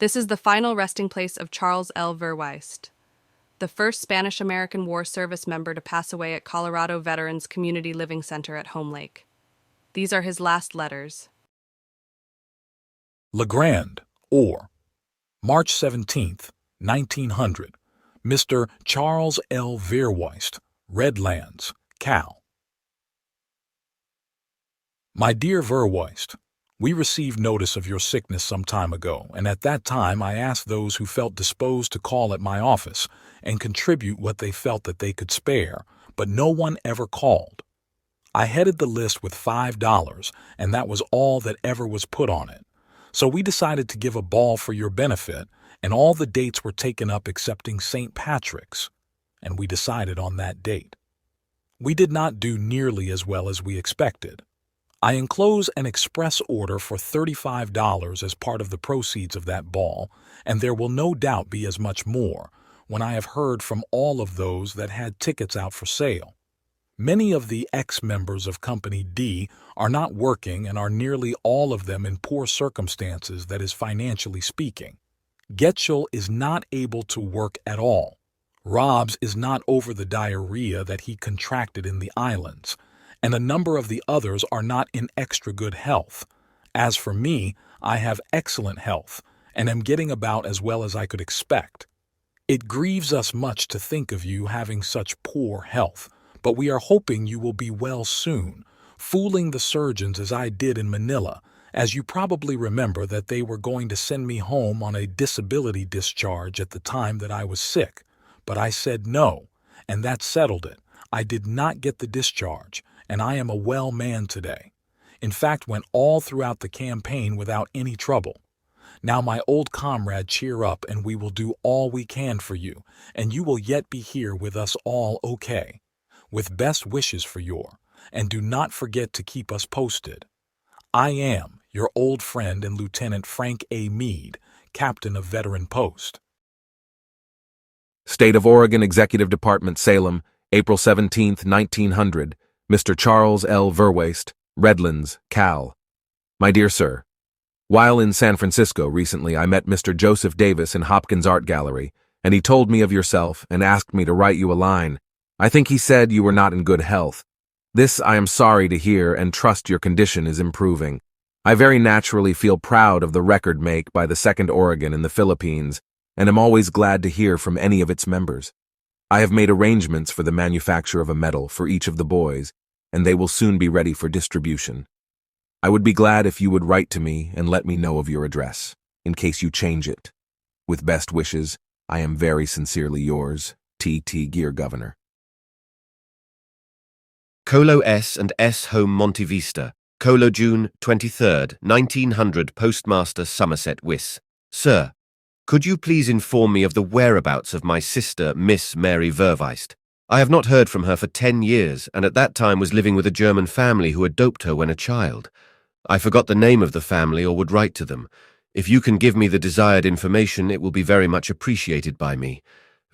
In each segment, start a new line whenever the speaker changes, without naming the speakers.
This is the final resting place of Charles L. Verweyst, the first Spanish-American War Service member to pass away at Colorado Veterans Community Living Center at Home Lake. These are his last letters.
LeGrand, or March 17th, 1900, Mr. Charles L. Verweyst, Redlands, Cal. My dear Verweyst, we received notice of your sickness some time ago, and at that time I asked those who felt disposed to call at my office and contribute what they felt that they could spare, but no one ever called. I headed the list with $5, and that was all that ever was put on it. So we decided to give a ball for your benefit, and all the dates were taken up excepting St. Patrick's, and we decided on that date. We did not do nearly as well as we expected. I enclose an express order for $35 as part of the proceeds of that ball, and there will no doubt be as much more when I have heard from all of those that had tickets out for sale. Many of the ex-members of Company D are not working and are nearly all of them in poor circumstances, that is, financially speaking. Getchell is not able to work at all. Robbs is not over the diarrhea that he contracted in the islands, and a number of the others are not in extra good health. As for me, I have excellent health and am getting about as well as I could expect. It grieves us much to think of you having such poor health, but we are hoping you will be well soon, fooling the surgeons as I did in Manila, as you probably remember that they were going to send me home on a disability discharge at the time that I was sick, but I said no, and that settled it. I did not get the discharge, and I am a well man today. In fact, went all throughout the campaign without any trouble. Now, my old comrade, cheer up, and we will do all we can for you, and you will yet be here with us all okay. With best wishes for your, and do not forget to keep us posted. I am your old friend and Lieutenant Frank A. Meade, Captain of Veteran Post.
State of Oregon Executive Department, Salem, April 17, 1900. Mr. Charles L. Verweyst, Redlands, Cal. My dear sir, while in San Francisco recently, I met Mr. Joseph Davis in Hopkins Art Gallery, and he told me of yourself and asked me to write you a line. I think he said you were not in good health. This I am sorry to hear and trust your condition is improving. I very naturally feel proud of the record make by the 2nd Oregon in the Philippines, and am always glad to hear from any of its members. I have made arrangements for the manufacture of a medal for each of the boys, and they will soon be ready for distribution. I would be glad if you would write to me and let me know of your address, in case you change it. With best wishes, I am very sincerely yours, T.T. Gear Governor.
Colo S and S Home Monte Vista, Colo June 23rd, 1900 Postmaster Somerset Wiss. Sir, could you please inform me of the whereabouts of my sister, Miss Mary Verweyst? I have not heard from her for 10 years, and at that time was living with a German family who had doped her when a child. I forgot the name of the family or would write to them. If you can give me the desired information, it will be very much appreciated by me.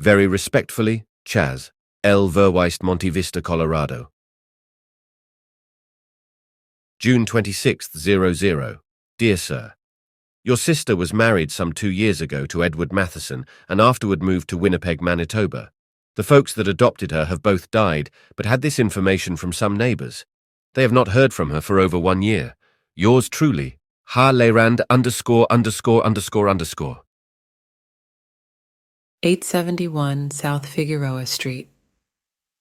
Very respectfully, Chaz, L. Verweyst, Monte Vista, Colorado. June 26th, 00. Dear Sir, your sister was married some 2 years ago to Edward Matheson and afterward moved to Winnipeg, Manitoba. The folks that adopted her have both died, but had this information from some neighbors. They have not heard from her for over 1 year. Yours truly, Ha-Leyrand ______.
871 South Figueroa Street,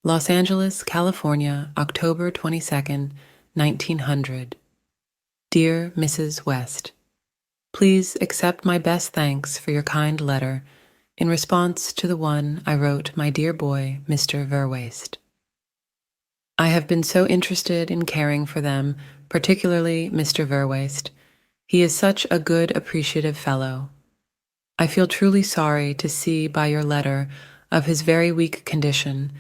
Los Angeles, California, October 22nd, 1900. Dear Mrs. West, please accept my best thanks for your kind letter in response to the one I wrote my dear boy, Mr. Verweyst. I have been so interested in caring for them, particularly Mr. Verweyst. He is such a good, appreciative fellow. I feel truly sorry to see by your letter of his very weak condition,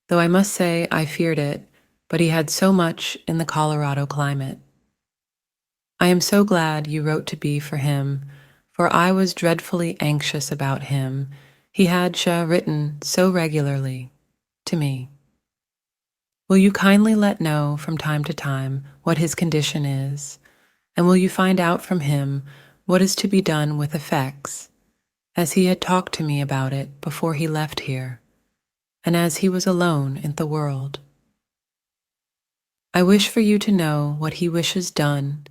though I must say I feared it, but he had so much in the Colorado climate. I am so glad you wrote to be for him, for I was dreadfully anxious about him. He had written so regularly to me. Will you kindly let know from time to time what his condition is, and will you find out from him what is to be done with effects, as he had talked to me about it before he left here, and as he was alone in the world. I wish for you to know what he wishes done,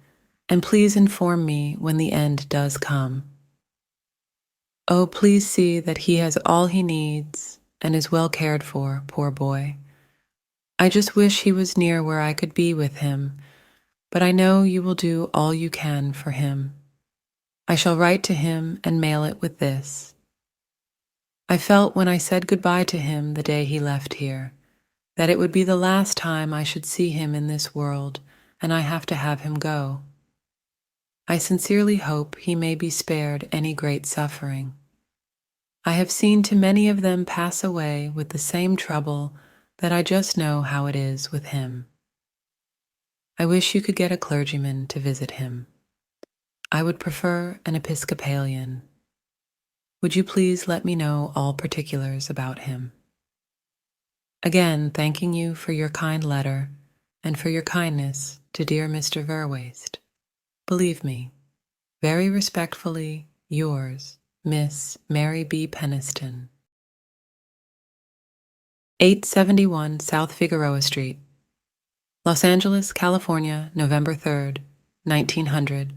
and please inform me when the end does come. Oh, please see that he has all he needs and is well cared for, poor boy. I just wish he was near where I could be with him, but I know you will do all you can for him. I shall write to him and mail it with this. I felt when I said goodbye to him the day he left here, that it would be the last time I should see him in this world, and I have to have him go. I sincerely hope he may be spared any great suffering. I have seen too many of them pass away with the same trouble that I just know how it is with him. I wish you could get a clergyman to visit him. I would prefer an Episcopalian. Would you please let me know all particulars about him? Again, thanking you for your kind letter and for your kindness to dear Mr. Verweyst. Believe me, very respectfully, yours, Miss Mary B. Peniston. 871 South Figueroa Street, Los Angeles, California, November 3rd, 1900.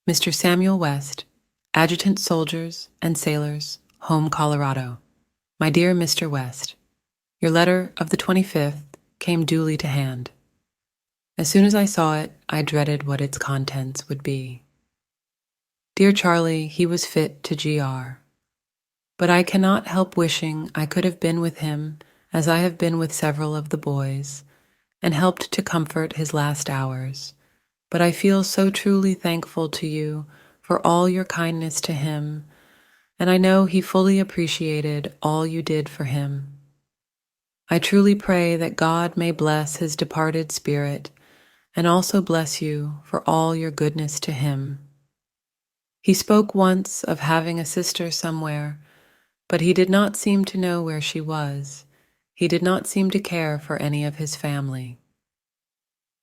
Mr. Samuel West, Adjutant Soldiers and Sailors, Home, Colorado. My dear Mr. West, your letter of the 25th came duly to hand. As soon as I saw it, I dreaded what its contents would be. Dear Charlie, he was fit to GR. But I cannot help wishing I could have been with him as I have been with several of the boys, and helped to comfort his last hours. But I feel so truly thankful to you for all your kindness to him, and I know he fully appreciated all you did for him. I truly pray that God may bless his departed spirit, and also bless you for all your goodness to him. He spoke once of having a sister somewhere, but he did not seem to know where she was. He did not seem to care for any of his family.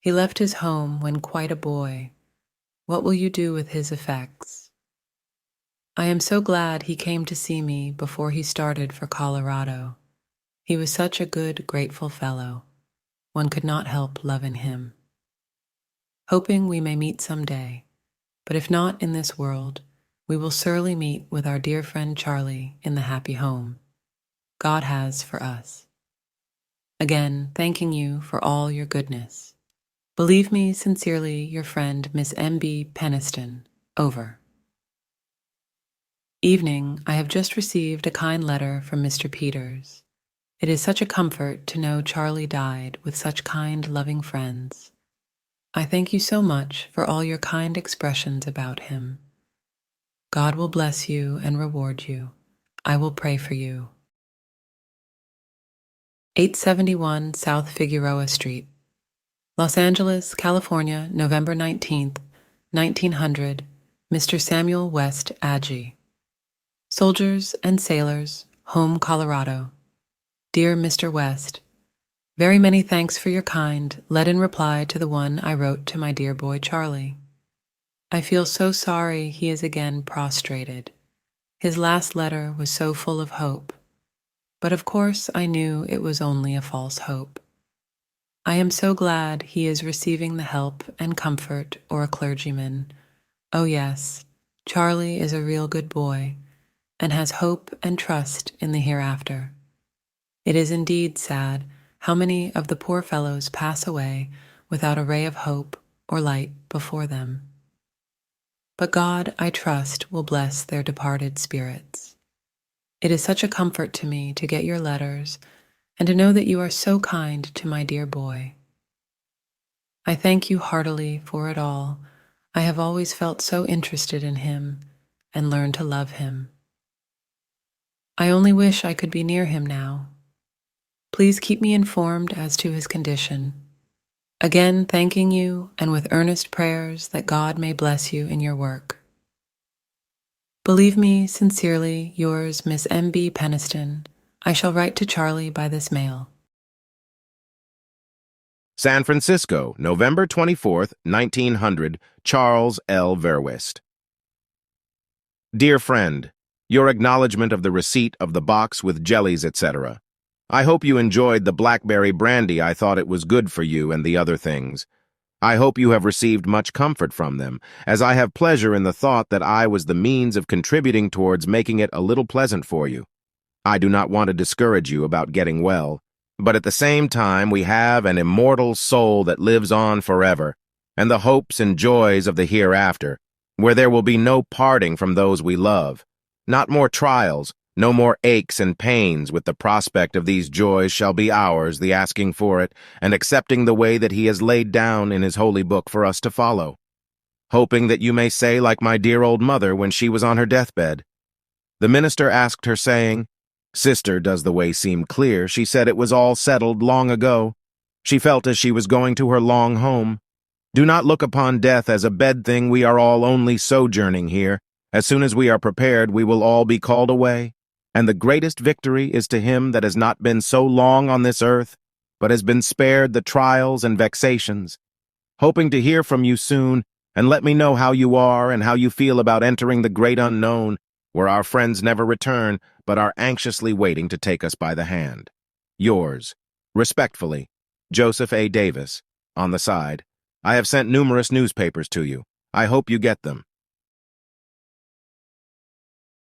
He left his home when quite a boy. What will you do with his effects? I am so glad he came to see me before he started for Colorado. He was such a good, grateful fellow. One could not help loving him. Hoping we may meet someday, but if not in this world, we will surely meet with our dear friend Charlie in the happy home God has for us. Again, thanking you for all your goodness. Believe me sincerely, your friend, Miss M.B. Peniston. Over. Evening, I have just received a kind letter from Mr. Peters. It is such a comfort to know Charlie died with such kind, loving friends. I thank you so much for all your kind expressions about him. God will bless you and reward you. I will pray for you. 871 South Figueroa Street, Los Angeles, California, November 19th, 1900. Mr. Samuel West, Agee. Soldiers and Sailors, Home, Colorado. Dear Mr. West, very many thanks for your kind, let in reply to the one I wrote to my dear boy Charlie. I feel so sorry he is again prostrated. His last letter was so full of hope, but of course I knew it was only a false hope. I am so glad he is receiving the help and comfort or a clergyman. Oh yes, Charlie is a real good boy and has hope and trust in the hereafter. It is indeed sad how many of the poor fellows pass away without a ray of hope or light before them. But God, I trust, will bless their departed spirits. It is such a comfort to me to get your letters and to know that you are so kind to my dear boy. I thank you heartily for it all. I have always felt so interested in him and learned to love him. I only wish I could be near him now. Please keep me informed as to his condition. Again, thanking you and with earnest prayers that God may bless you in your work. Believe me sincerely, yours, Miss M.B. Peniston. I shall write to Charlie by this mail.
San Francisco, November 24th, 1900, Charles L. Verweyst.
Dear friend, your acknowledgement of the receipt of the box with jellies, etc. I hope you enjoyed the blackberry brandy. I thought it was good for you and the other things. I hope you have received much comfort from them, as I have pleasure in the thought that I was the means of contributing towards making it a little pleasant for you. I do not want to discourage you about getting well, but at the same time we have an immortal soul that lives on forever, and the hopes and joys of the hereafter, where there will be no parting from those we love, not more trials, no more aches and pains. With the prospect of these joys shall be ours, the asking for it, and accepting the way that he has laid down in his holy book for us to follow. Hoping that you may say like my dear old mother when she was on her deathbed. The minister asked her, saying, Sister, does the way seem clear? She said it was all settled long ago. She felt as she was going to her long home. Do not look upon death as a bed thing. We are all only sojourning here. As soon as we are prepared, we will all be called away. And the greatest victory is to him that has not been so long on this earth, but has been spared the trials and vexations. Hoping to hear from you soon, and let me know how you are and how you feel about entering the great unknown, where our friends never return, but are anxiously waiting to take us by the hand. Yours, respectfully, Joseph A. Davis. On the side, I have sent numerous newspapers to you. I hope you get them.